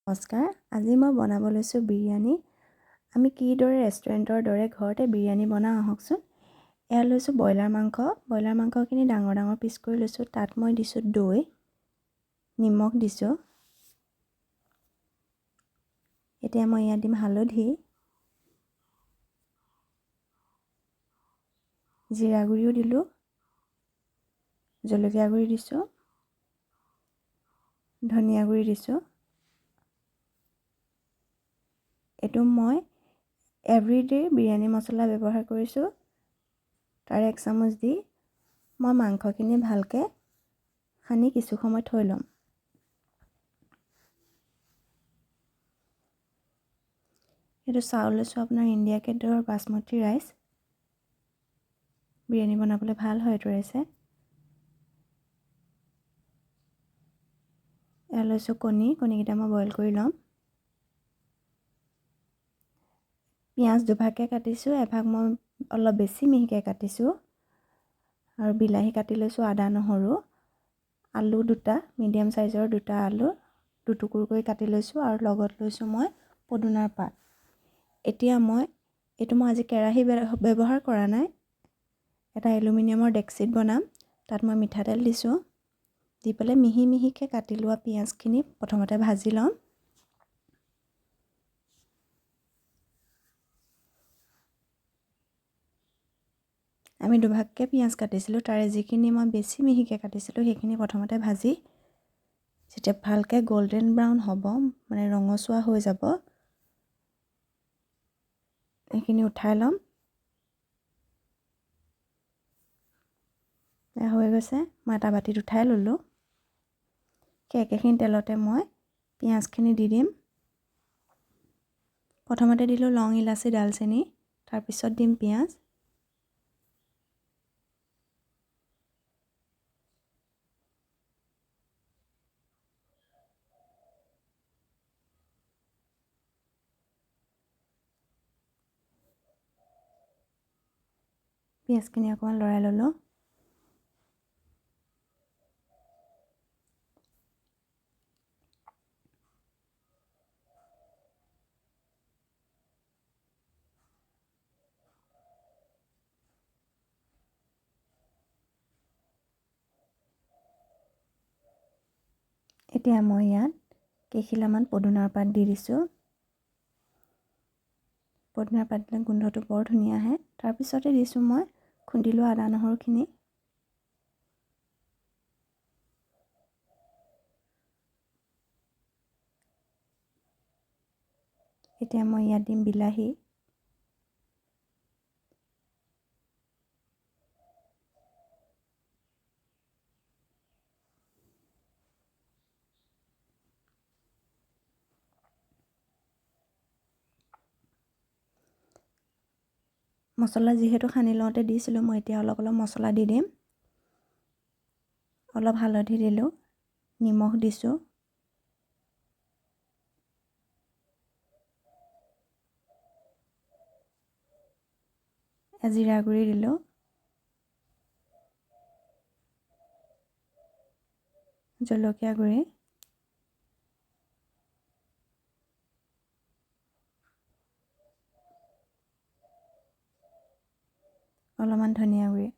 নমস্কাৰ, আজি মই বনাব লৈছোঁ বিৰিয়ানী। আমি কিদৰে ৰেষ্টুৰেণ্টৰ দৰে ঘৰতে বিৰিয়ানী বনাওঁ আহকচোন। এয়া লৈছোঁ ব্ৰইলাৰ মাংস। ব্ৰইলাৰ মাংসখিনি ডাঙৰ ডাঙৰ পিচ কৰি লৈছোঁ। তাত মই দিছোঁ দৈ, নিমখ দিছোঁ। এতিয়া মই ইয়াত দিম হালধি, জিৰা গুড়িও দিলোঁ, জলকীয়া গুড়ি দিছোঁ, ধনিয়া গুড়ি দিছোঁ। এইটো মই এভৰিডে বিৰিয়ানী মছলা ব্যৱহাৰ কৰিছোঁ। তাৰে 1 চামুচ দি মই মাংসখিনি ভালকৈ সানি কিছু সময় থৈ ল'ম। এইটো চাউল লৈছোঁ আপোনাৰ ইণ্ডিয়া গেটৰ বাসমতি ৰাইচ। বিৰিয়ানী বনাবলৈ ভাল হয় এইটো ৰাইচে। এয়া লৈছোঁ কণীকেইটা মই বইল কৰি ল'ম। পিঁয়াজ দুভাগকৈ কাটিছোঁ, এভাগ মই অলপ বেছি মিহিকৈ কাটিছোঁ। আৰু বিলাহী কাটি লৈছোঁ, আদা নহৰু, আলু দুটা, মিডিয়াম চাইজৰ দুটা আলু দুটুকুৰ কৰি কাটি লৈছোঁ। আৰু লগত লৈছোঁ মই পদুনাৰ পাত। এতিয়া এইটো মই আজি কেৰাহী ব্যৱহাৰ কৰা নাই। এটা এলুমিনিয়ামৰ ডেক্সিত বনাম। তাত মই মিঠাতেল দিছোঁ। দি পেলাই মিহি মিহিকৈ কাটি লোৱা পিঁয়াজখিনি প্ৰথমতে ভাজি ল'ম। আমি দুভাগকৈ পিঁয়াজ কাটিছিলোঁ, তাৰে যিখিনি মই বেছি মিহিকৈ কাটিছিলোঁ সেইখিনি প্ৰথমতে ভাজি যেতিয়া ভালকৈ গল্ডেন ব্ৰাউন হ'ব, মানে ৰঙচুৱা হৈ যাব, সেইখিনি উঠাই ল'ম। হৈ গৈছে, মই এটা বাতিত উঠাই ল'লোঁ। সেই একেখিনি তেলতে মই পিঁয়াজখিনি দি দিম। প্ৰথমতে দিলোঁ লং, ইলাচি, ডালচেনি, তাৰপিছত দিম পিঁয়াজ। পিঁয়াজখিনি অকণমান লৰাই ল'লোঁ। এতিয়া মই ইয়াত কেইখিলামান পদুনাৰ পাত দি দিছোঁ। পদুনাৰ পাত দিলে গোন্ধটো বৰ ধুনীয়া আহে। তাৰপিছতে দিছোঁ মই খুন্দি লোৱা আদা নহৰুখিনি। এতিয়া মই ইয়াত দিম বিলাহী, মছলা যিহেতু সানি লওঁতে দিছিলোঁ, মই এতিয়া অলপ অলপ মছলা দি দিম। অলপ হালধি দিলোঁ, নিমখ দিছোঁ, জিৰা গুড়ি দিলোঁ, জলকীয়া গুড়ি, অলপমান ধনিয়া গুড়ি।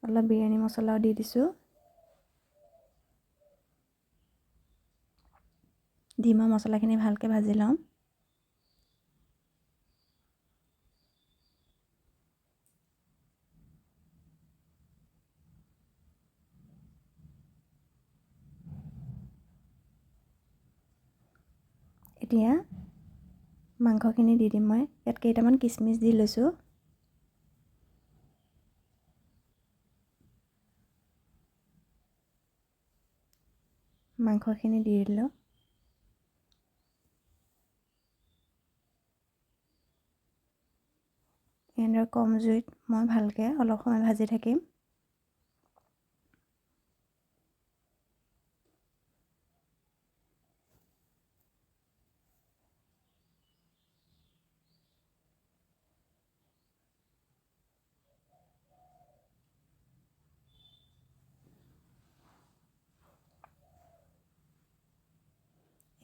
অলপ বিৰিয়ানী মছলাও দি দিছোঁ। দি মই মছলাখিনি ভালকৈ ভাজি ল'ম। এতিয়া মাংসখিনি দি দিম মই। ইয়াত কেইটামান কিচমিচ দি লৈছোঁ। মাংসখিনি দি দিলোঁ। এনেদৰে কম জুইত মই ভালকৈ অলপ সময় ভাজি থাকিম।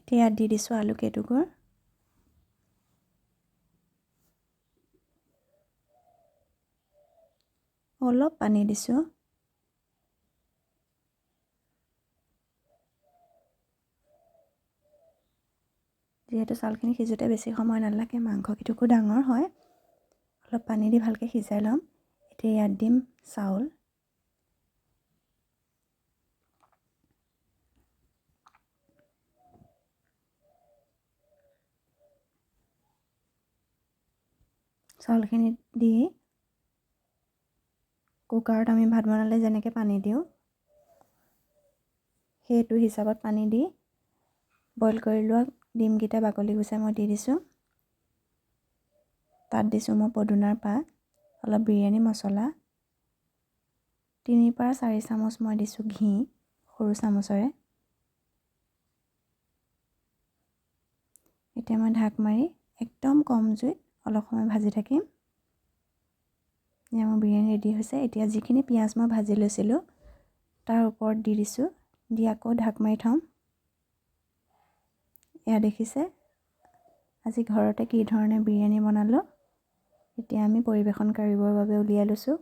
ইয়াত দি দিছোঁ আলু কেইটুকুৰ। অলপ পানী দিছোঁ। যিহেতু চাউলখিনি সিজোতে বেছি সময় নালাগে, মাংসকেইটুকু ডাঙৰ হয়, অলপ পানী দি ভালকৈ সিজাই ল'ম। এতিয়া ইয়াত দিম চাউল। চাউলখিনি দি কুকাৰত আমি ভাত বনালে যেনেকৈ পানী দিওঁ, সেইটো হিচাপত পানী দি বইল কৰি লোৱা ডিমকেইটা বাকলি গুচাই মই দি দিছোঁ। তাত দিছোঁ মই পদুনাৰ পাত, অলপ বিৰিয়ানী মছলা, 3 পৰা 4 চামুচ মই দিছোঁ ঘি সৰু চামুচেৰে। এতিয়া মই ঢাক মাৰি একদম কম জুইত অলপ সময় ভাজি থাকিম। এয়া মোৰ বিৰিয়ানী ৰেডি হৈছে। এতিয়া যিখিনি পিঁয়াজ মই ভাজি লৈছিলোঁ তাৰ ওপৰত দি দিছোঁ, দি আকৌ ঢাক মাৰি থ'ম। এয়া দেখিছে আজি ঘৰতে কি ধৰণে বিৰিয়ানী বনালোঁ। এতিয়া আমি পৰিৱেশন কৰিবৰ বাবে উলিয়াই লৈছোঁ।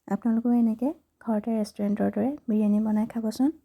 আপোনালোকেও এনেকৈ ঘৰতে ৰেষ্টুৰেণ্টৰ দৰে বিৰিয়ানী বনাই খাবচোন।